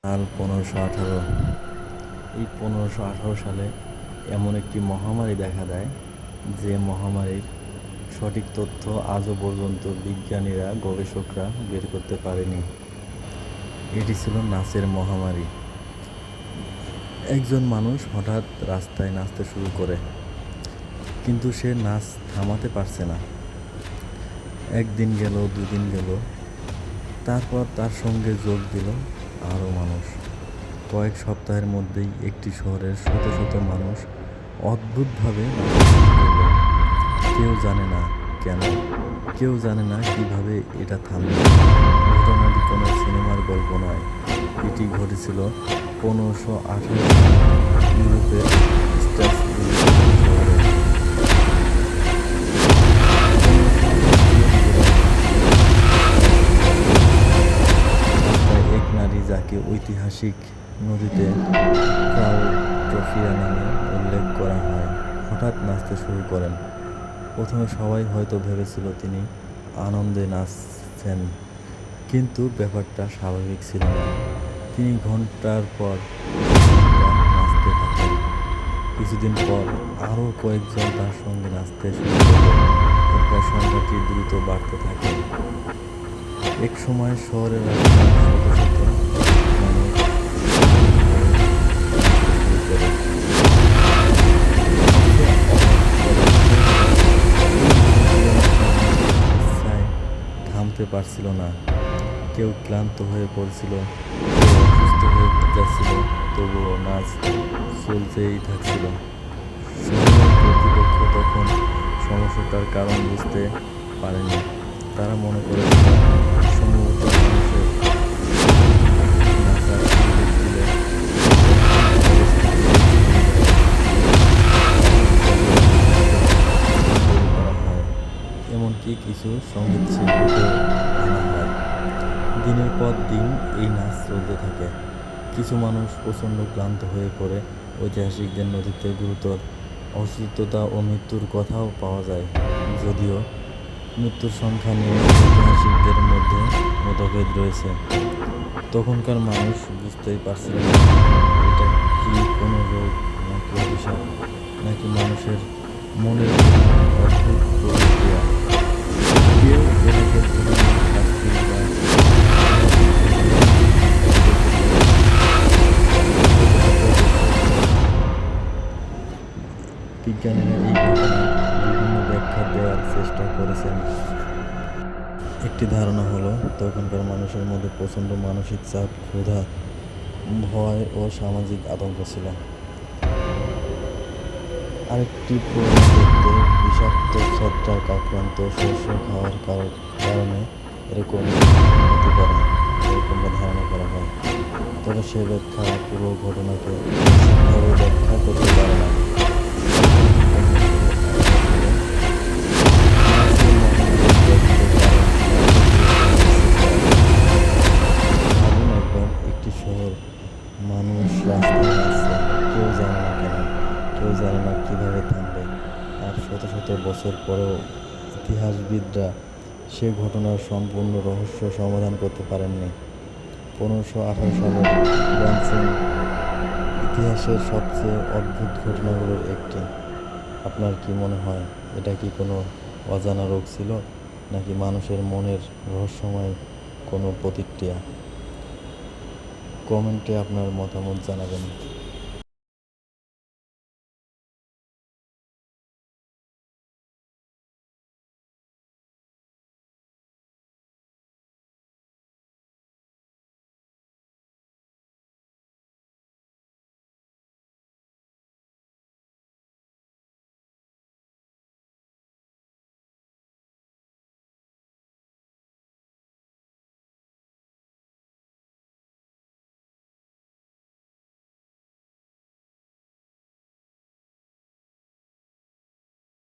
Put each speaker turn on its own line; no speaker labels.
সাল 1518। এই 1518 সালে এমন একটি মহামারী দেখা দেয়, যে মহামারীর সঠিক তথ্য আজও পর্যন্ত বিজ্ঞানীরা, গবেষকরা বের করতে পারেনি। এটি ছিল নাচের মহামারী। একজন মানুষ হঠাৎ রাস্তায় নাচতে শুরু করে, কিন্তু সে নাচ থামাতে পারছে না। একদিন গেল, দুদিন গেল, তারপর তার সঙ্গে যোগ দিল আরও মানুষ। কয়েক সপ্তাহের মধ্যেই একটি শহরের শত শত মানুষ অদ্ভুতভাবে নাচতে শুরু করল। কেউ জানে না কেন, কেউ জানে না কিভাবে এটা থামবে। ঘটনাটি কোনো সিনেমার গল্প নয়, এটি ঘটেছিল 1518 সালে ইউরোপের স্ট্রাসবুর্গ শহরে। এক নারী, যাকে ঐতিহাসিক নদীতে ট্রফিয়া নামে উল্লেখ করা হয়, হঠাৎ নাচতে শুরু করেন। প্রথমে সবাই হয়তো ভেবেছিল তিনি আনন্দে নাচছেন, কিন্তু ব্যাপারটা স্বাভাবিক ছিল না। তিনি ঘন্টার পর ঘন্টা নাচতে থাকেন। কিছুদিন পর আরও কয়েকজন তার সঙ্গে নাচতে শুরু করল। এরপর সংখ্যাটি দ্রুত বাড়তে থাকে। এক সময় শহরের রাস্তায় শত শত মানুষ নাচতে শুরু করে। ইচ্ছায় থামতে পারছিল না। কেউ ক্লান্ত হয়ে পড়ছিল, কেউ অসুস্থ হয়ে যাচ্ছিল, তবুও নাচ চলতেই থাকছিল। শহরের কর্তৃপক্ষ তখন সমস্যাটার কারণ বুঝতে পারেনি। তারা মনে করেছিল সম্ভবত মানুষের নাচার সুযোগ দিলে তৈরি করা হয়, এমনকি কিছু সঙ্গীত শিল্পীকেও আনা হয়। দিনের পর দিন এই নাচ চলতে থাকে। কিছু মানুষ প্রচণ্ড ক্লান্ত হয়ে পড়ে। ঐতিহাসিকদের নথিতে গুরুতর অসুস্থতা ও মৃত্যুর কথাও পাওয়া যায়, যদিও মৃত্যুর সংখ্যা নিয়ে ঐতিহাসিকদের মধ্যে মতভেদ রয়েছে। তখনকার মানুষ বুঝতেই পারছিল না এটা কি কোনো রোগ, নাকি অভিশাপ, নাকি মানুষের মনের অদ্ভুত প্রতিক্রিয়া। কেউ এটাকে ধর্মীয় শাস্তি বা বিজ্ঞানীরা এই ঘটনার বিভিন্ন ব্যাখ্যা দেওয়ার চেষ্টা করেছেন। একটি ধারণা হলো, তখনকার মানুষের মধ্যে প্রচণ্ড মানসিক চাপ, ক্ষুধা, ভয় ও সামাজিক আতঙ্ক ছিল। আরেকটি প্রমাণ করতে বিষাক্ত ছত্রাক আক্রান্ত শস্য খাওয়ার কারণে এরকম হতে পারে, এরকমটা ধারণা করা হয়। তবে সে ব্যাখ্যা পুরো ঘটনাকে নিশ্চিতভাবে ব্যাখ্যা করতে পারে না। ভাবুন একবার, একটি শহর, মানুষ রাস্তায় নাচছে, কেউ জানে না কেন, কেউ জানে না কিভাবে থামবে। আর শত শত বছর পরেও ইতিহাসবিদরা সে ঘটনার সম্পূর্ণ রহস্য সমাধান করতে পারেননি। 1518 সালের ড্যান্সিং ইতিহাসের সবচেয়ে অদ্ভুত ঘটনাগুলোর একটি। আপনার কি মনে হয়, এটা কি কোনো অজানা রোগ ছিল, নাকি মানুষের মনের রহস্যময় কোনো প্রতিক্রিয়া? কমেন্টে আপনার মতামত জানাবেন।